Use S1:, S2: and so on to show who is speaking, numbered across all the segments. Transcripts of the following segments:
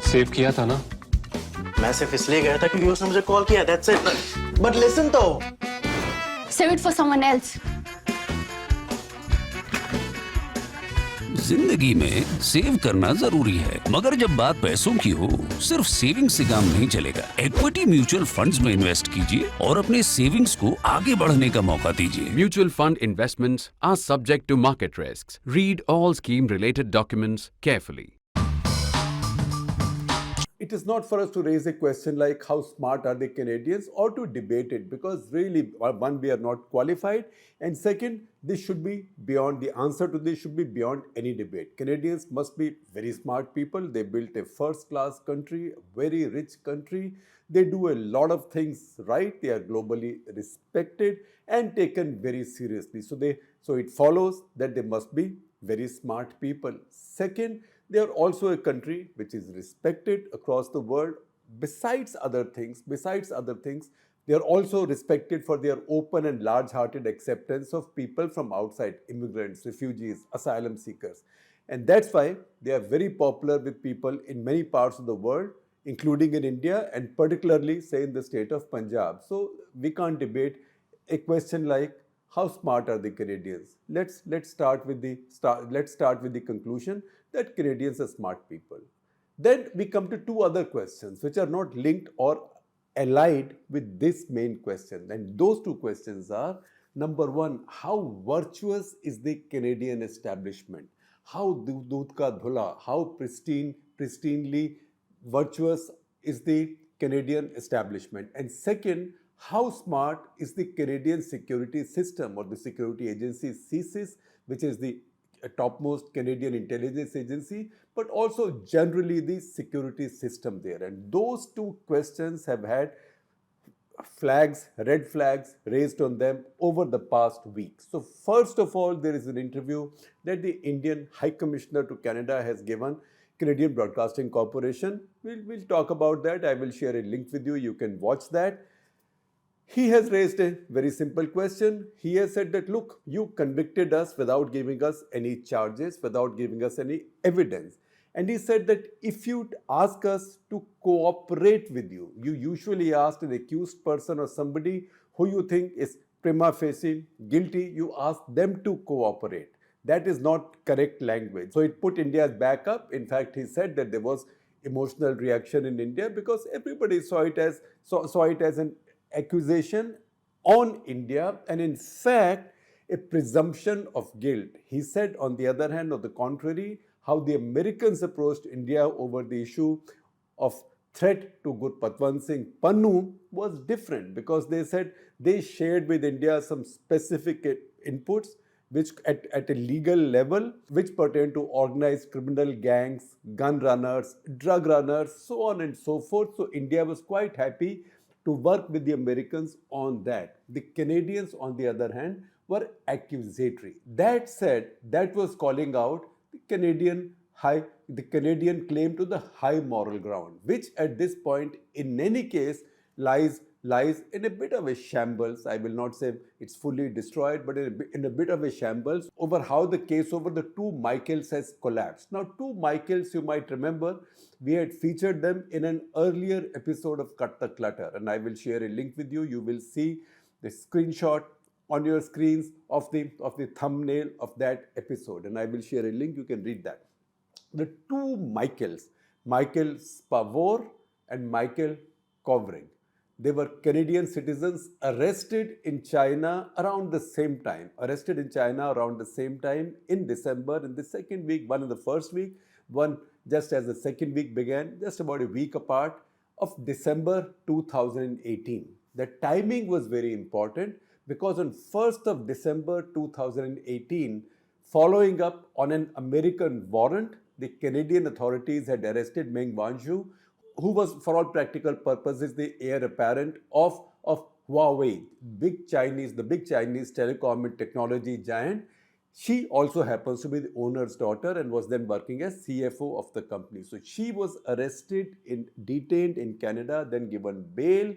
S1: Save किया था ना?
S2: मैं सिर्फ इसलिए गया था क्योंकि उसने मुझे कॉल किया, that's it. But listen तो.
S3: Save it for someone else.
S4: जिंदगी में सेव करना जरूरी है, मगर जब बात पैसों की हो, सिर्फ सेविंग से काम नहीं चलेगा। इक्विटी म्यूचुअल फंड्स में इन्वेस्ट कीजिए और अपने सेविंग्स को आगे बढ़ने का मौका दीजिए।
S5: Mutual fund investments are subject to market risks. Read all scheme-related documents carefully.
S6: It is not for us to raise a question like how smart are the Canadians or to debate it, because really, one, we are not qualified, and second, this should be beyond, the answer to this should be beyond any debate. Canadians must be very smart people. They built a first-class country, a very rich country. They do a lot of things right. They are globally respected and taken very seriously. So it follows that they must be very smart people. Second, they are also a country which is respected across the world. Besides other things, they are also respected for their open and large-hearted acceptance of people from outside, immigrants, refugees, asylum seekers. And that's why they are very popular with people in many parts of the world, including in India and particularly, say, in the state of Punjab. So we can't debate a question like how smart are the Canadians. Let's start with the conclusion that Canadians are smart people. Then we come to two other questions which are not linked or allied with this main question. And those two questions are, number one, how virtuous is the Canadian establishment? How doodh ka dhula, how pristinely virtuous is the Canadian establishment? And second, how smart is the Canadian security system or the security agency CSIS, which is the topmost Canadian intelligence agency, but also generally the security system there. And those two questions have had red flags raised on them over the past week. So first of all, there is an interview that the Indian High Commissioner to Canada has given Canadian Broadcasting Corporation. We'll talk about that. I will share a link with you. You can watch that. He has raised a very simple question. He has said that, look, you convicted us without giving us any charges, without giving us any evidence. And he said that if you'd ask us to cooperate with you, you usually ask an accused person or somebody who you think is prima facie guilty, you ask them to cooperate. That is not correct language. So it put India's back up. In fact, he said that there was emotional reaction in India because everybody saw it as an accusation on India and in fact a presumption of guilt. He said, on the other hand, on the contrary, how the Americans approached India over the issue of threat to Gurpatwant Singh Pannu was different, because they said they shared with India some specific inputs which at a legal level, which pertain to organized criminal gangs, gun runners, drug runners, so on and so forth. So India was quite happy to work with the Americans on that. The Canadians, on the other hand, were accusatory. That said, that was calling out the Canadian claim to the high moral ground, which at this point, in any case, lies in a bit of a shambles. I will not say it's fully destroyed, but in a bit of a shambles over how the case over the two Michaels has collapsed. Now, two Michaels, you might remember, we had featured them in an earlier episode of Cut The Clutter, and I will share a link with you. You will see the screenshot on your screens of the thumbnail of that episode, and I will share a link. You can read that. The two Michaels, Michael Spavor and Michael Kovrig, they were Canadian citizens arrested in China around the same time. In December, in the second week, one in the first week, one just as the second week began, just about a week apart of December 2018. The timing was very important because on 1st of December 2018, following up on an American warrant, the Canadian authorities had arrested Meng Wanzhou, who was, for all practical purposes, the heir apparent of Huawei, the big Chinese telecom and technology giant. She also happens to be the owner's daughter and was then working as CFO of the company. So she was arrested, detained in Canada, then given bail,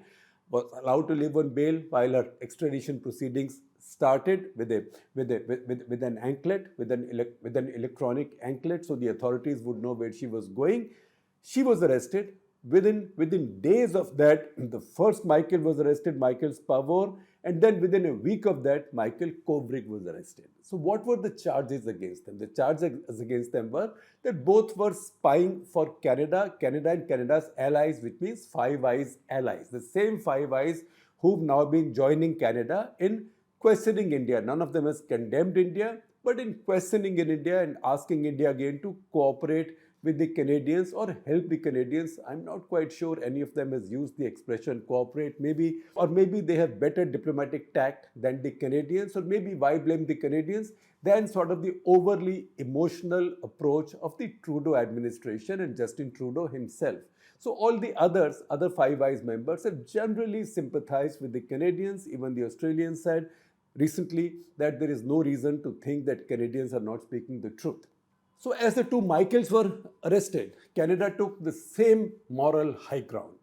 S6: was allowed to live on bail while her extradition proceedings started with an electronic anklet, so the authorities would know where she was going. She was arrested. Within days of that, the first Michael was arrested, Michael Spavor, and then within a week of that, Michael Kovrig was arrested. So what were the charges against them? The charges against them were that both were spying for Canada and Canada's allies, which means Five Eyes allies. The same Five Eyes who've now been joining Canada in questioning India. None of them has condemned India, but in questioning in India and asking India again to cooperate with the Canadians or help the Canadians. I'm not quite sure any of them has used the expression cooperate, maybe, or maybe they have better diplomatic tact than the Canadians, or maybe why blame the Canadians than sort of the overly emotional approach of the Trudeau administration and Justin Trudeau himself. So all the other Five Eyes members have generally sympathized with the Canadians. Even the Australians said recently that there is no reason to think that Canadians are not speaking the truth. So as the two Michaels were arrested, Canada took the same moral high ground,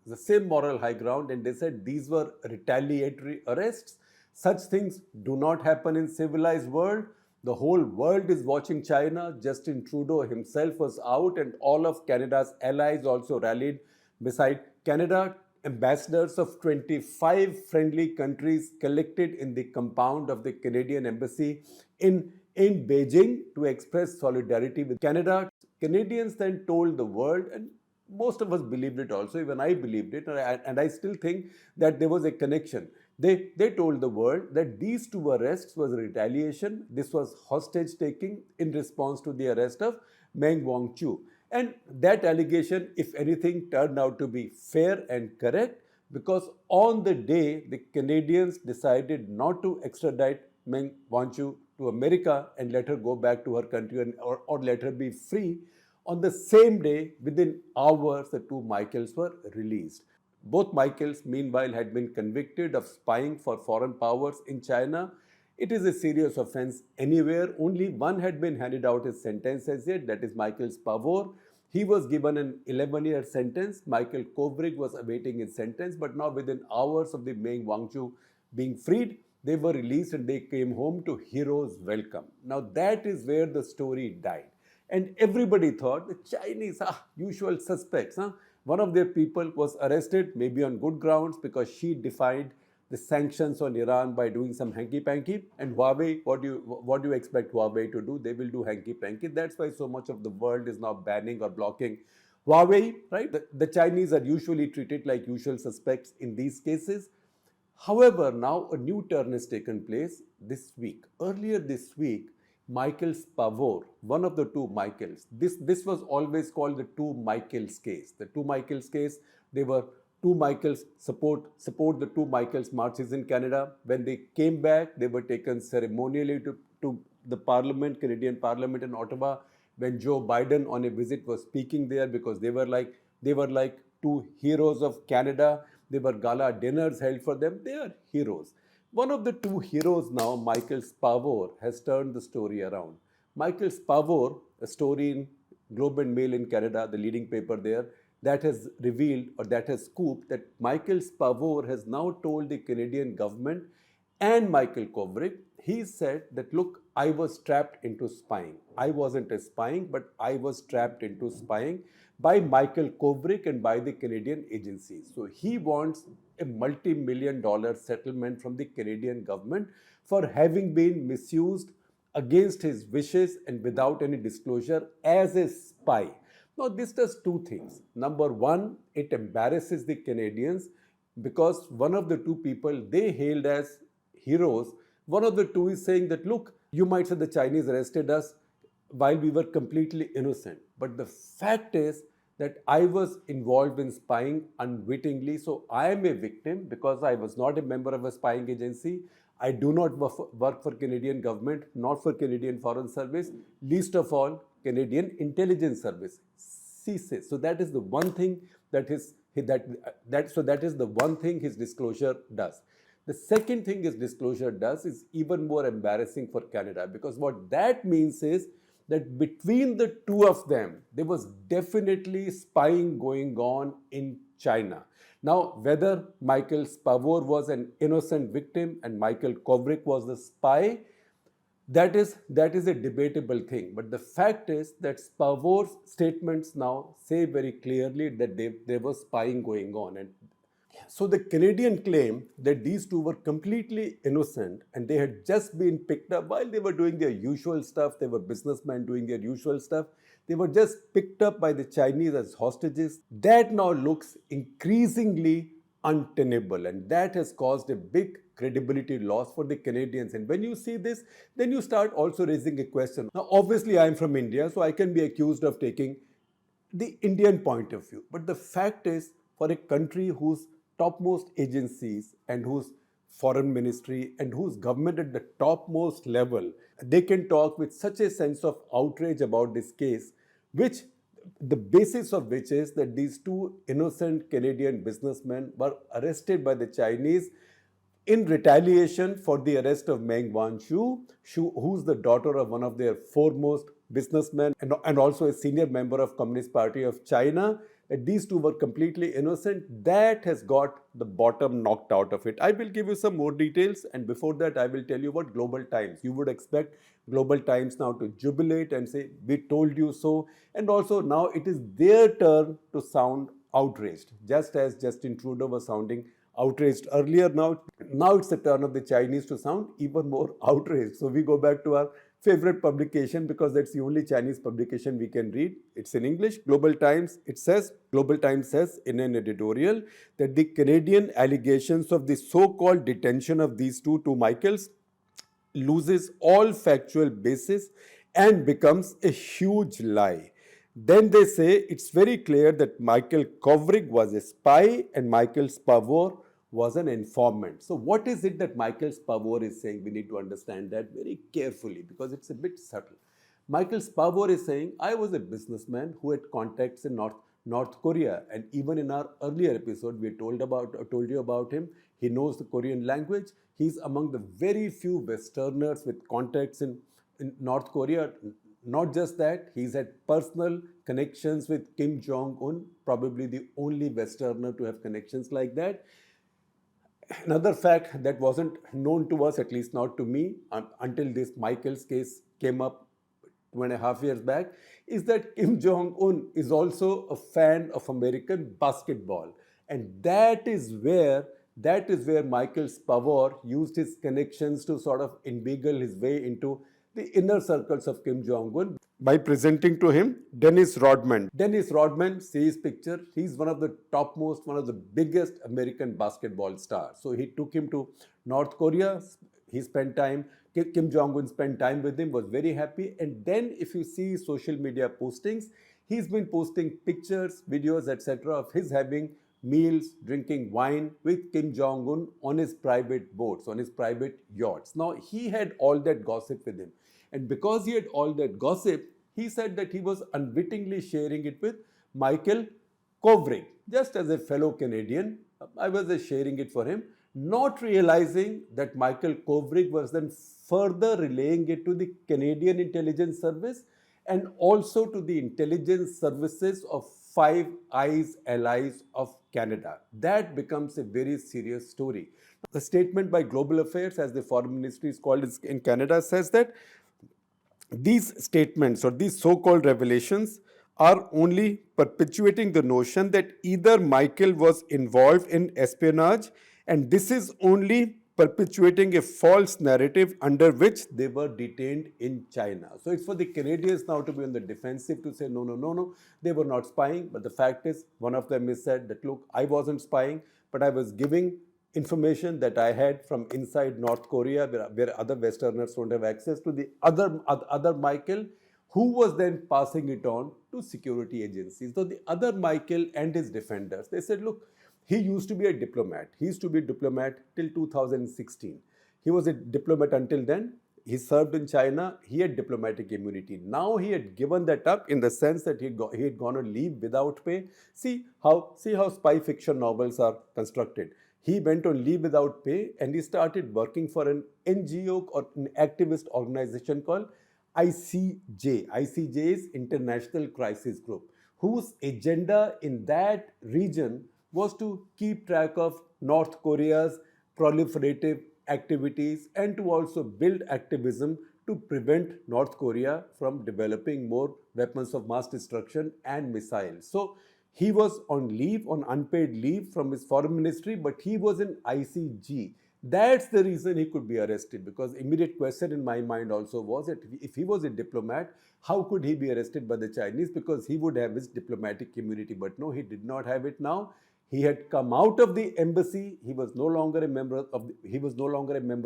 S6: and they said these were retaliatory arrests. Such things do not happen in civilized world. The whole world is watching China. Justin Trudeau himself was out, and all of Canada's allies also rallied beside Canada. Ambassadors of 25 friendly countries collected in the compound of the Canadian embassy in Beijing to express solidarity with Canada. Canadians then told the world, and most of us believed it also, even I believed it, and I still think that there was a connection. They told the world that these two arrests was retaliation. This was hostage taking in response to the arrest of Meng Wanzhou. And that allegation, if anything, turned out to be fair and correct, because on the day the Canadians decided not to extradite Meng Wanzhou to America and let her go back to her country or let her be free, on the same day, within hours, the two Michaels were released. Both Michaels, meanwhile, had been convicted of spying for foreign powers in China. It is a serious offense anywhere. Only one had been handed out his sentence as yet, that is Michael Spavor. He was given an 11-year sentence. Michael Kovrig was awaiting his sentence, but now within hours of the Meng Wanzhou being freed, they were released and they came home to hero's welcome. Now that is where the story died. And everybody thought the Chinese, usual suspects. One of their people was arrested, maybe on good grounds, because she defied the sanctions on Iran by doing some hanky-panky. And Huawei, what do you expect Huawei to do? They will do hanky-panky. That's why so much of the world is now banning or blocking Huawei, right? The Chinese are usually treated like usual suspects in these cases. However, now a new turn has taken place this week. Earlier this week, Michael Spavor, one of the two Michaels, this was always called the two Michaels case. The two Michaels case, they were two Michaels support the two Michaels marches in Canada. When they came back, they were taken ceremonially to the Parliament, Canadian Parliament in Ottawa, when Joe Biden on a visit was speaking there, because they were like two heroes of Canada. There were gala dinners held for them. They are heroes. One of the two heroes now, Michael Spavor, has turned the story around. Michael Spavor, a story in Globe and Mail in Canada, the leading paper there, that has revealed or that has scooped that Michael Spavor has now told the Canadian government and Michael Kovrig, he said that, look, I was trapped into spying. I wasn't a spying, but I was trapped into spying by Michael Kovrig and by the Canadian agencies. So he wants a multi-million-dollar settlement from the Canadian government for having been misused against his wishes and without any disclosure as a spy. Now, this does two things. Number one, it embarrasses the Canadians because one of the two people they hailed as heroes, one of the two is saying that, look, you might say the Chinese arrested us while we were completely innocent. But the fact is that I was involved in spying unwittingly. So I am a victim because I was not a member of a spying agency. I do not work for Canadian government, not for Canadian Foreign Service, least of all Canadian Intelligence Service. So that is the one thing that is the one thing his disclosure does. The second thing his disclosure does is even more embarrassing for Canada, because what that means is that between the two of them, there was definitely spying going on in China. Now, whether Michael Spavor was an innocent victim and Michael Kovrig was the spy, That is a debatable thing. But the fact is that Spavor's statements now say very clearly that there was spying going on. And so the Canadian claim that these two were completely innocent and they had just been picked up while they were doing their usual stuff. They were businessmen doing their usual stuff. They were just picked up by the Chinese as hostages. That now looks increasingly untenable, and that has caused a big credibility loss for the Canadians. And when you see this, then you start also raising a question. Now, obviously, I'm from India, so I can be accused of taking the Indian point of view. But the fact is, for a country whose topmost agencies and whose foreign ministry and whose government at the topmost level, they can talk with such a sense of outrage about this case, which the basis of which is that these two innocent Canadian businessmen were arrested by the Chinese in retaliation for the arrest of Meng Wanzhou, who's the daughter of one of their foremost businessmen and also a senior member of Communist Party of China. That these two were completely innocent, that has got the bottom knocked out of it. I will give you some more details, and before that I will tell you what Global Times. You would expect Global Times now to jubilate and say, we told you so, and also now it is their turn to sound outraged, just as Justin Trudeau was sounding outraged earlier. Now it's the turn of the Chinese to sound even more outraged. So we go back to our favorite publication because that's the only Chinese publication we can read. It's in English. Global Times says in an editorial that the Canadian allegations of the so-called detention of these two Michaels loses all factual basis and becomes a huge lie. Then they say it's very clear that Michael Kovrig was a spy and Michael Spavor was an informant. So what is it that Michael Spavor is saying? We need to understand that very carefully because it's a bit subtle. Michael Spavor is saying, I was a businessman who had contacts in North Korea, and even in our earlier episode, we told you about him. He knows the Korean language. He's among the very few Westerners with contacts in North Korea. Not just that, he's had personal connections with Kim Jong-un, probably the only Westerner to have connections like that. Another fact that wasn't known to us, at least not to me, until this Michael's case came up 2.5 years back, is that Kim Jong-un is also a fan of American basketball. And that is where Michael Spavor used his connections to sort of inveigle his way into the inner circles of Kim Jong-un by presenting to him Dennis Rodman. Dennis Rodman, see his picture, he's one of the topmost, one of the biggest American basketball stars. So he took him to North Korea, he spent time, Kim Jong-un spent time with him, was very happy. And then if you see social media postings, he's been posting pictures, videos, etc. of his having meals, drinking wine with Kim Jong-un on his private boats, on his private yachts. Now, he had all that gossip with him. And because he had all that gossip, he said that he was unwittingly sharing it with Michael Kovrig. Just as a fellow Canadian, I was just sharing it for him, not realizing that Michael Kovrig was then further relaying it to the Canadian Intelligence Service and also to the intelligence services of Five Eyes allies of Canada. That becomes a very serious story. The statement by Global Affairs, as the Foreign Ministry is called in Canada, says that these statements or these so-called revelations are only perpetuating the notion that either Michael was involved in espionage, and this is only perpetuating a false narrative under which they were detained in China. So it's for the Canadians now to be on the defensive to say, no, they were not spying. But the fact is, one of them has said that, look, I wasn't spying, but I was giving information that I had from inside North Korea, where other Westerners don't have access to, the other Michael, who was then passing it on to security agencies. So the other Michael and his defenders, they said, look, he used to be a diplomat. He used to be a diplomat till 2016. He was a diplomat until then. He served in China. He had diplomatic immunity. Now he had given that up in the sense that he had gone on leave without pay. See how spy fiction novels are constructed. He went on leave without pay and he started working for an NGO or an activist organization called ICJ. ICJ is International Crisis Group, whose agenda in that region was to keep track of North Korea's proliferative activities and to also build activism to prevent North Korea from developing more weapons of mass destruction and missiles. So he was on leave, on unpaid leave from his foreign ministry, but he was in ICG. That's the reason he could be arrested, because immediate question in my mind also was that if he was a diplomat, how could he be arrested by the Chinese? Because he would have his diplomatic immunity. But no, he did not have it now. He had come out of the embassy. He was no longer a member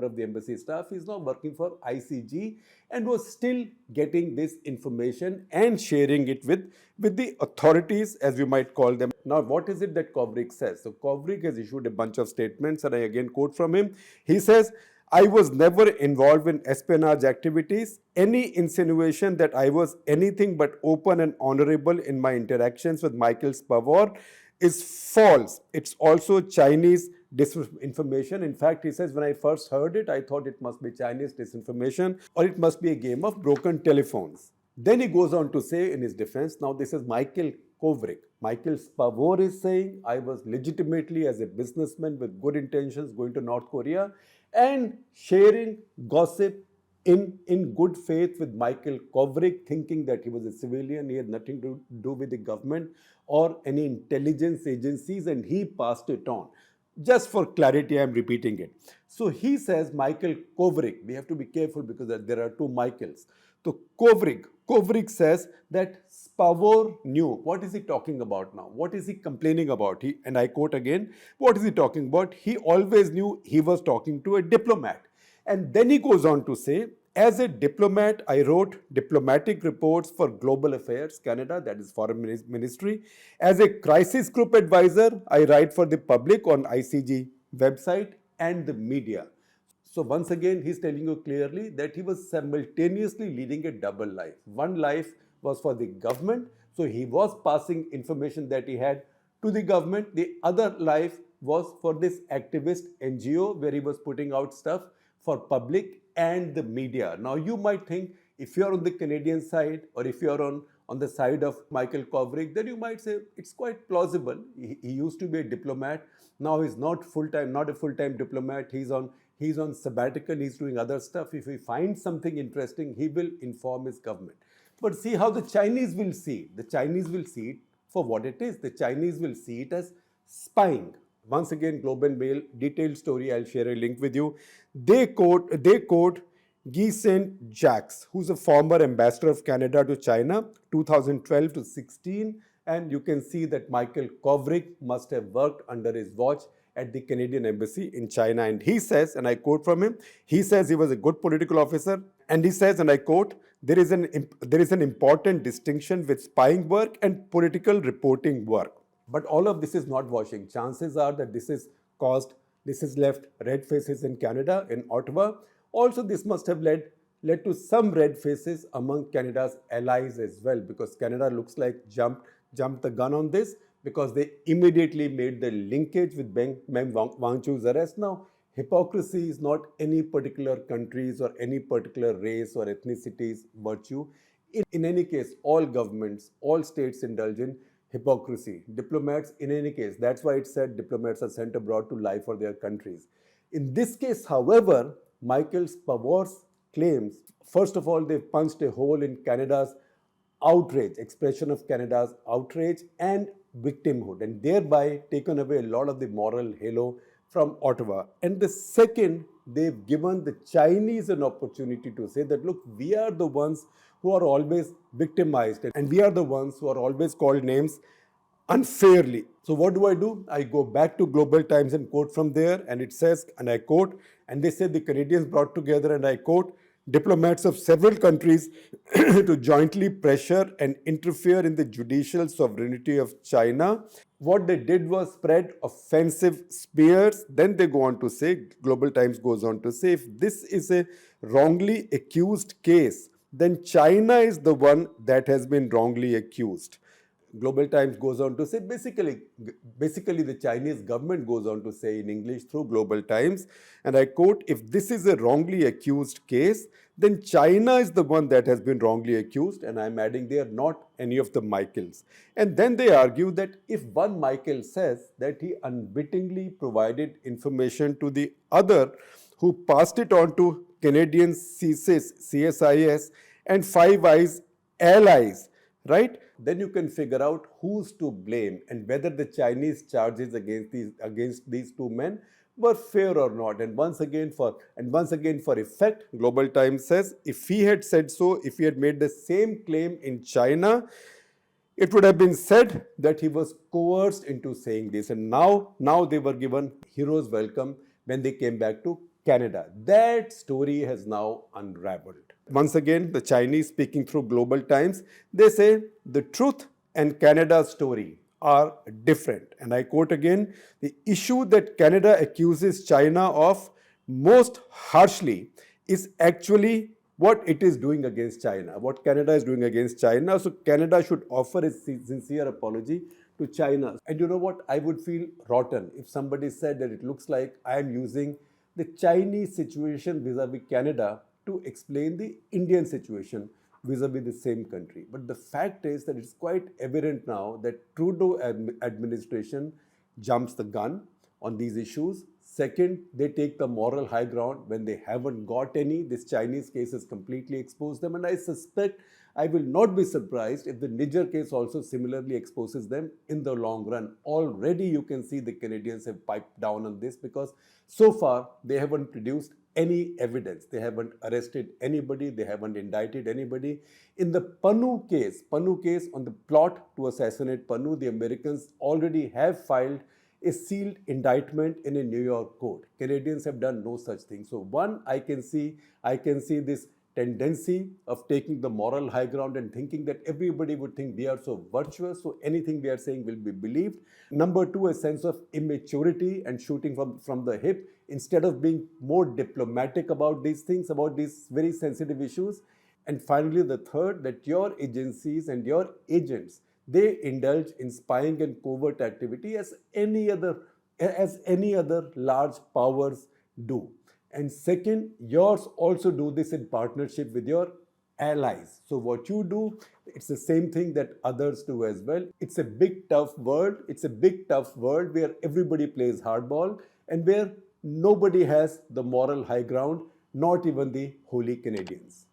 S6: of the embassy staff. He's now working for ICG and was still getting this information and sharing it with the authorities, as we might call them. Now, what is it that Kovrig says? So Kovrig has issued a bunch of statements, and I again quote from him. He says, "I was never involved in espionage activities. Any insinuation that I was anything but open and honorable in my interactions with Michael Spavor is false. It's also Chinese disinformation." In fact, he says, when I first heard it, I thought it must be Chinese disinformation or it must be a game of broken telephones. Then he goes on to say in his defense, now this is Michael Kovrig. Michael Spavor is saying, I was legitimately as a businessman with good intentions going to North Korea and sharing gossip in good faith with Michael Kovrig, thinking that he was a civilian, he had nothing to do with the government or any intelligence agencies, and he passed it on. Just for clarity, I am repeating it. So he says Michael Kovrig, we have to be careful because there are two Michaels. So Kovrig says that Spavor knew. What is he talking about now? What is he complaining about? And I quote again, what is he talking about? He always knew he was talking to a diplomat. And then he goes on to say, as a diplomat, I wrote diplomatic reports for Global Affairs Canada, that is Foreign Ministry. As a crisis group advisor, I write for the public on ICG website and the media. So once again, he's telling you clearly that he was simultaneously leading a double life. One life was for the government, so he was passing information that he had to the government. The other life was for this activist NGO where he was putting out stuff for public and the media. Now you might think, if you're on the Canadian side or if you're on the side of Michael Kovrig, then you might say it's quite plausible. He used to be a diplomat. Now he's not a full-time diplomat. He's on sabbatical. He's doing other stuff. If he finds something interesting, he will inform his government. But see how the Chinese will see it. The Chinese will see it for what it is. The Chinese will see it as spying. Once again, Globe and Mail, detailed story, I'll share a link with you. They quote Guy Saint-Jacques, who's a former ambassador of Canada to China, 2012 to 16. And you can see that Michael Kovrig must have worked under his watch at the Canadian embassy in China. And he says, and I quote from him, he says he was a good political officer. And he says, and I quote, there is an important distinction with spying work and political reporting work. But all of this is not washing. Chances are that this has left red faces in Canada, in Ottawa. Also, this must have led to some red faces among Canada's allies as well, because Canada looks like jumped the gun on this, because they immediately made the linkage with Meng Wanzhou's arrest. Now, hypocrisy is not any particular country's or any particular race or ethnicity's virtue. In any case, all governments, all states indulge in hypocrisy. Diplomats, in any case, that's why it said diplomats are sent abroad to lie for their countries. In this case, however, Michael Spavor's claims, first of all, they've punched a hole in Canada's outrage, expression of Canada's outrage and victimhood, and thereby taken away a lot of the moral halo from Ottawa. And the second, they've given the Chinese an opportunity to say that, look, we are the ones who are always victimized and we are the ones who are always called names unfairly. So what do? I go back to Global Times and quote from there, and it says, and I quote, and they say the Canadians brought together, and I quote, diplomats of several countries to jointly pressure and interfere in the judicial sovereignty of China. What they did was spread offensive smears. Then they go on to say, Global Times goes on to say, if this is a wrongly accused case, then China is the one that has been wrongly accused. Global Times goes on to say, basically the Chinese government goes on to say in English through Global Times, and I quote, if this is a wrongly accused case, then China is the one that has been wrongly accused, and I'm adding they are not any of the Michaels. And then they argue that if one Michael says that he unwittingly provided information to the other who passed it on to Canadian CSIS and Five Eyes allies, right? Then you can figure out who's to blame and whether the Chinese charges against these two men were fair or not. And once again for effect, Global Times says if he had said so, if he had made the same claim in China, it would have been said that he was coerced into saying this. And now they were given hero's welcome when they came back to Canada. That story has now unraveled. Once again, the Chinese, speaking through Global Times, they say the truth and Canada's story are different. And I quote again, the issue that Canada accuses China of most harshly is actually what it is doing against China, what Canada is doing against China. So Canada should offer a sincere apology to China. And you know what? I would feel rotten if somebody said that it looks like I am using the Chinese situation vis-a-vis Canada to explain the Indian situation vis-a-vis the same country. But the fact is that it's quite evident now that Trudeau administration jumps the gun on these issues. Second, they take the moral high ground when they haven't got any. This Chinese case has completely exposed them, and I suspect I will not be surprised if the Nijjar case also similarly exposes them in the long run. Already you can see the Canadians have piped down on this because so far they haven't produced any evidence. They haven't arrested anybody. They haven't indicted anybody. In the Pannu case on the plot to assassinate Pannu, the Americans already have filed a sealed indictment in a New York court. Canadians have done no such thing. So one, I can see this tendency of taking the moral high ground and thinking that everybody would think we are so virtuous, so anything we are saying will be believed. Number two, a sense of immaturity and shooting from the hip instead of being more diplomatic about these things, about these very sensitive issues. And finally, the third, that your agencies and your agents, they indulge in spying and covert activity as any other large powers do. And second, yours also do this in partnership with your allies. So what you do, it's the same thing that others do as well. It's a big tough world. It's a big tough world where everybody plays hardball and where nobody has the moral high ground, not even the holy Canadians.